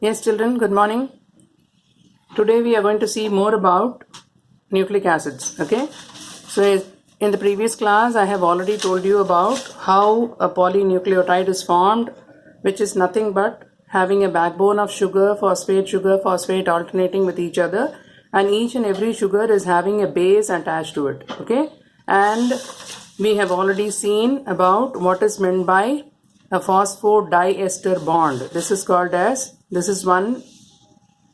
Yes, children, good morning. Today we are going to see more about nucleic acids. Okay, so in the previous class I have already told you about how a polynucleotide is formed, which is nothing but having a backbone of sugar, phosphate alternating with each other, and each and every sugar is having a base attached to it. Okay, and we have already seen about what is meant by a phosphodiester bond. This is one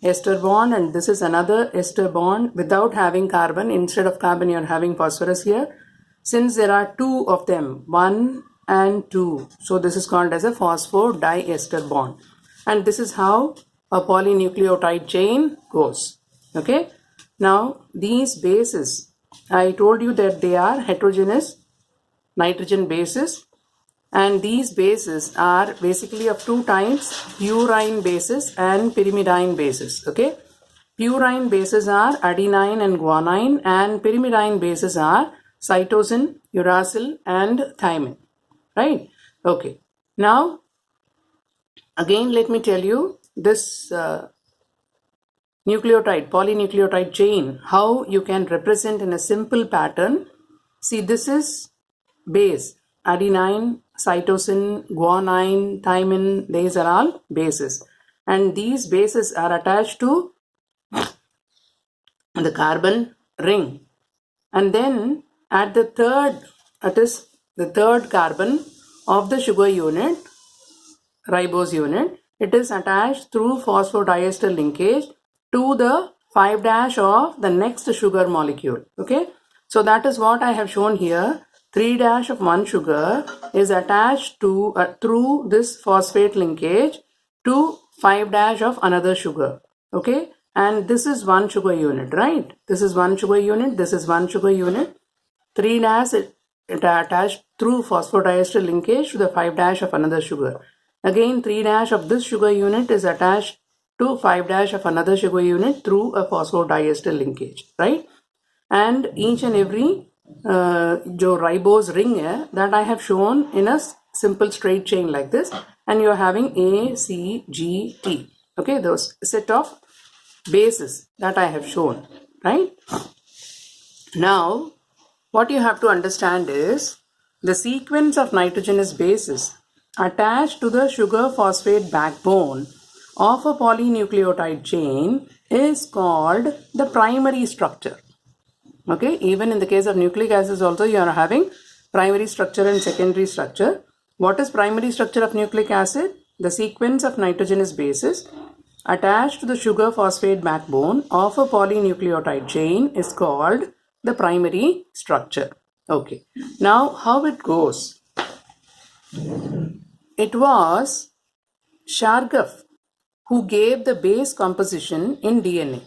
ester bond and this is another ester bond without having carbon. Instead of carbon you are having phosphorus here. Since there are two of them, 1 and 2, so this is called as a phosphodiester bond, and this is how a polynucleotide chain goes. Okay, now these bases, I told you that they are heterogeneous nitrogen bases, and these bases are basically of two types, purine bases and pyrimidine bases. Okay, purine bases are adenine and guanine, and pyrimidine bases are cytosine, uracil and thymine, right? Okay, now again let me tell you this polynucleotide chain, how you can represent in a simple pattern. See, this is base, adenine, cytosine, guanine, thymine, these are all bases, and these bases are attached to the carbon ring, and then at the third carbon of the sugar unit, ribose unit, it is attached through phosphodiester linkage to the 5' of the next sugar molecule. Okay, so that is what I have shown here. 3' of one sugar is attached to through this phosphate linkage to 5' of another sugar. Okay, and this is one sugar unit, right? This is one sugar unit, this is one sugar unit. 3' it attached through phosphodiester linkage to the 5' of another sugar. Again, 3' of this sugar unit is attached to 5' of another sugar unit through a phosphodiester linkage, right? And each and every ribose ring hai, that I have shown in a simple straight chain like this, and you are having A, C, G, T. Okay, those set of bases that I have shown, right? Now, what you have to understand is the sequence of nitrogenous bases attached to the sugar phosphate backbone of a polynucleotide chain is called the primary structure. Okay, even in the case of nucleic acids also you are having primary structure and secondary structure. What is primary structure of nucleic acid? The sequence of nitrogenous bases attached to the sugar phosphate backbone of a polynucleotide chain is called the primary structure. Okay, now how it goes? It was Chargaff who gave the base composition in DNA,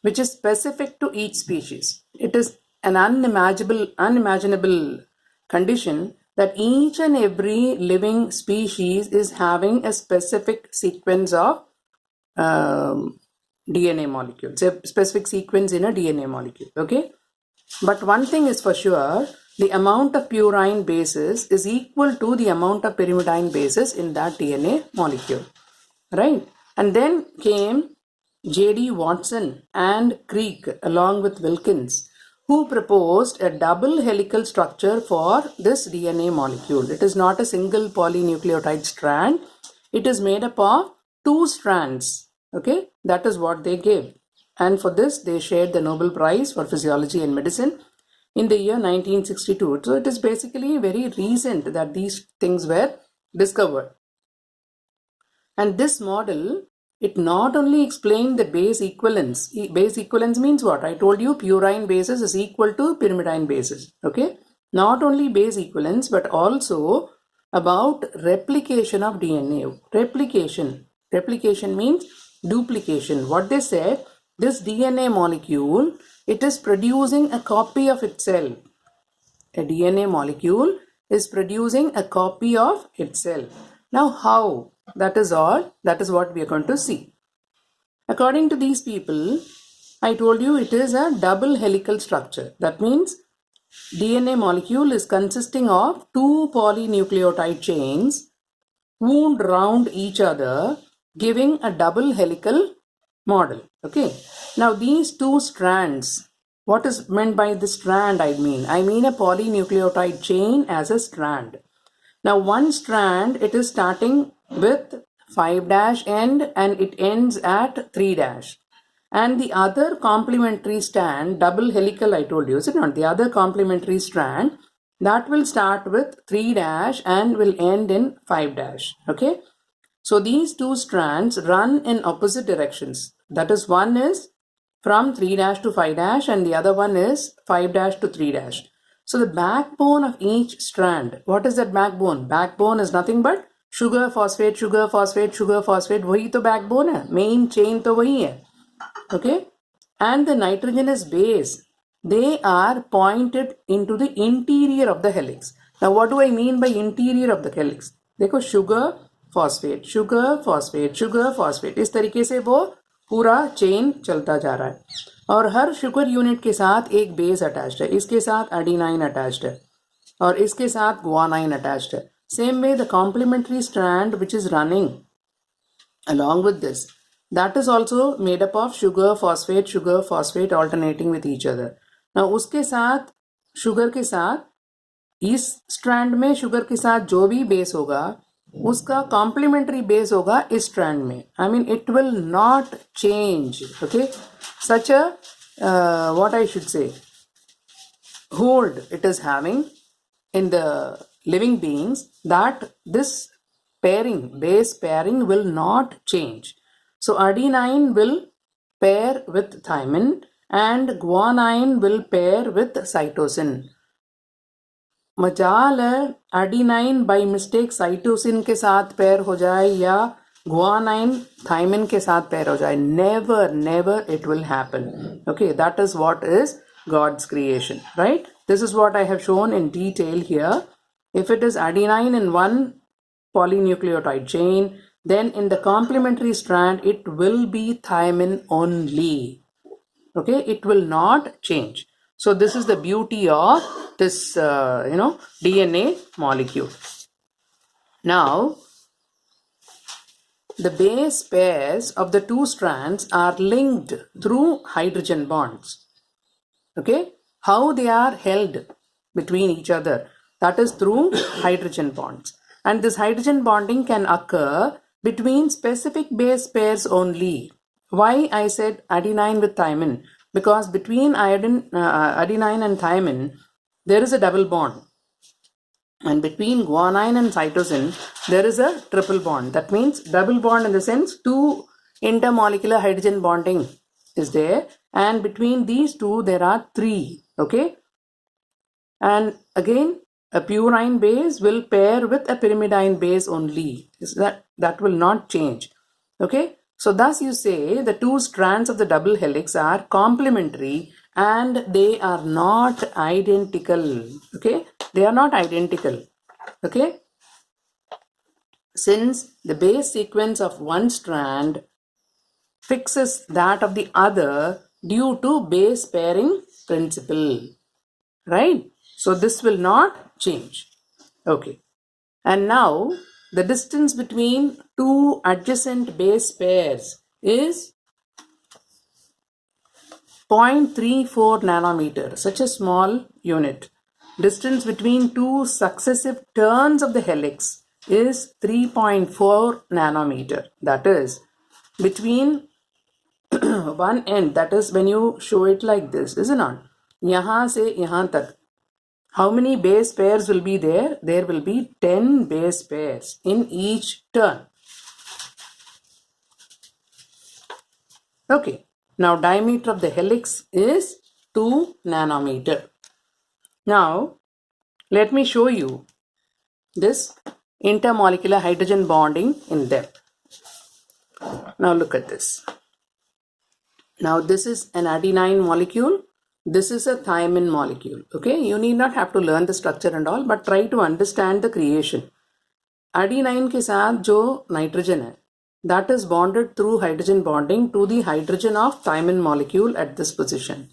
which is specific to each species. It is an unimaginable condition that each and every living species is having a specific sequence of DNA molecules, a specific sequence in a DNA molecule. Okay, but one thing is for sure, the amount of purine bases is equal to the amount of pyrimidine bases in that DNA molecule, right? And then came J.D. Watson and Crick along with Wilkins, who proposed a double helical structure for this DNA molecule. It is not a single polynucleotide strand. It is made up of two strands. Okay, that is what they gave. And for this, they shared the Nobel Prize for Physiology and Medicine in the year 1962. So it is basically very recent that these things were discovered. And this model, it not only explained the base equivalence. Base equivalence means what? I told you purine bases is equal to pyrimidine bases. Okay, not only base equivalence but also about replication of DNA. Replication means duplication. What they said, this DNA molecule, it is producing a copy of itself. A DNA molecule is producing a copy of itself. Now how? That is all. That is what we are going to see. According to these people, I told you it is a double helical structure. That means DNA molecule is consisting of two polynucleotide chains wound round each other giving a double helical model. Okay. Now these two strands, what is meant by the strand? I mean a polynucleotide chain as a strand. Now one strand, it is starting with 5' end and it ends at 3'. And the other complementary strand, double helical I told you, is it not? The other complementary strand, that will start with 3' and will end in 5'. Okay. So these two strands run in opposite directions. That is, one is from 3' to 5' and the other one is 5' to 3'. So the backbone of each strand, what is that backbone? Backbone is nothing but sugar, phosphate, sugar, phosphate, sugar, phosphate. वही तो backbone है. Main chain तो वही है. Okay? And the nitrogenous base, they are pointed into the interior of the helix. Now what do I mean by interior of the helix? देखो sugar, phosphate, sugar, phosphate, sugar, phosphate. इस तरीके से वो पूरा chain चलता जा रहा है और हर शुगर यूनिट के साथ एक बेस अटैच्ड है. इसके साथ एडिनाइन अटैच्ड है और इसके साथ गुआनाइन अटैच्ड है. Same way the complementary strand which is running along with this, that is also made up of sugar, phosphate alternating with each other. Now उसके साथ शुगर के साथ इस स्ट्रैंड में शुगर के साथ जो भी बेस होगा उसका कॉम्प्लीमेंट्री बेस होगा इस स्ट्रैंड में. I mean it will not change. Okay. Such a what I should say hold it is having in the living beings that this pairing, base pairing will not change. So adenine will pair with thymine and guanine will pair with cytosine. मजाल है adenine by mistake cytosine के साथ pair हो जाए या guanine thymine के साथ pair हो जाए. Never it will happen. Okay, that is what is God's creation, right? This is what I have shown in detail here. If it is adenine in one polynucleotide chain, then in the complementary strand it will be thymine only. Okay, it will not change. So this is the beauty of this DNA molecule. Now the base pairs of the two strands are linked through hydrogen bonds. Okay, how they are held between each other, that is through hydrogen bonds. And this hydrogen bonding can occur between specific base pairs only. Why I said adenine with thymine? Because between adenine and thymine there is a double bond, and between guanine and cytosine there is a triple bond. That means double bond in the sense two intermolecular hydrogen bonding is there, and between these two there are three. Okay, and again a purine base will pair with a pyrimidine base only. That will not change. Okay, so thus you say the two strands of the double helix are complementary and they are not identical. Okay, they are not identical. Okay, since the base sequence of one strand fixes that of the other due to base pairing principle, right? So this will not change. Okay, and now the distance between two adjacent base pairs is 0.34 nanometer, such a small unit. Distance between two successive turns of the helix is 3.4 nanometer. That is between one end, that is when you show it like this, is it not? यहाँ से यहाँ तक how many base pairs will be there? There will be 10 base pairs in each turn. Okay, now diameter of the helix is 2 nanometer. Now let me show you this intermolecular hydrogen bonding in depth. Now look at this. Now this is an adenine molecule, this is a thymine molecule. Okay, you need not have to learn the structure and all, but try to understand the creation. Adenine के साथ जो nitrogen है, that is bonded through hydrogen bonding to the hydrogen of thymine molecule at this position.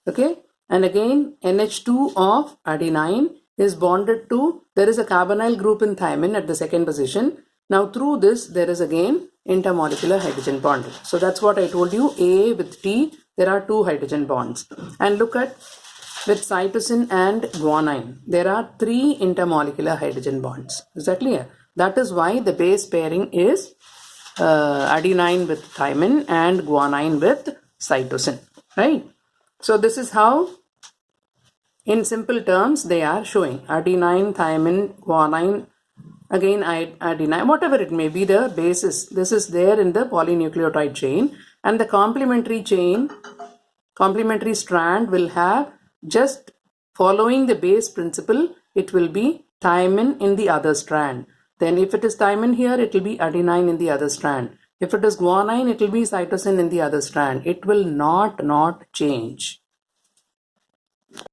Okay, and again NH2 of adenine is bonded to, there is a carbonyl group in thymine at the second position. Now through this there is again intermolecular hydrogen bond. So that's what I told you. A with T, there are 2 hydrogen bonds. And look at with cytosine and guanine, there are 3 intermolecular hydrogen bonds. Is that clear? That is why the base pairing is adenine with thymine and guanine with cytosine, right? So this is how, in simple terms, they are showing adenine, thymine, guanine, again adenine, whatever it may be the basis. This is there in the polynucleotide chain, and the complementary strand will have, just following the base principle, it will be thymine in the other strand. Then if it is thymine here, it will be adenine in the other strand. If it is guanine, it will be cytosine in the other strand. It will not change.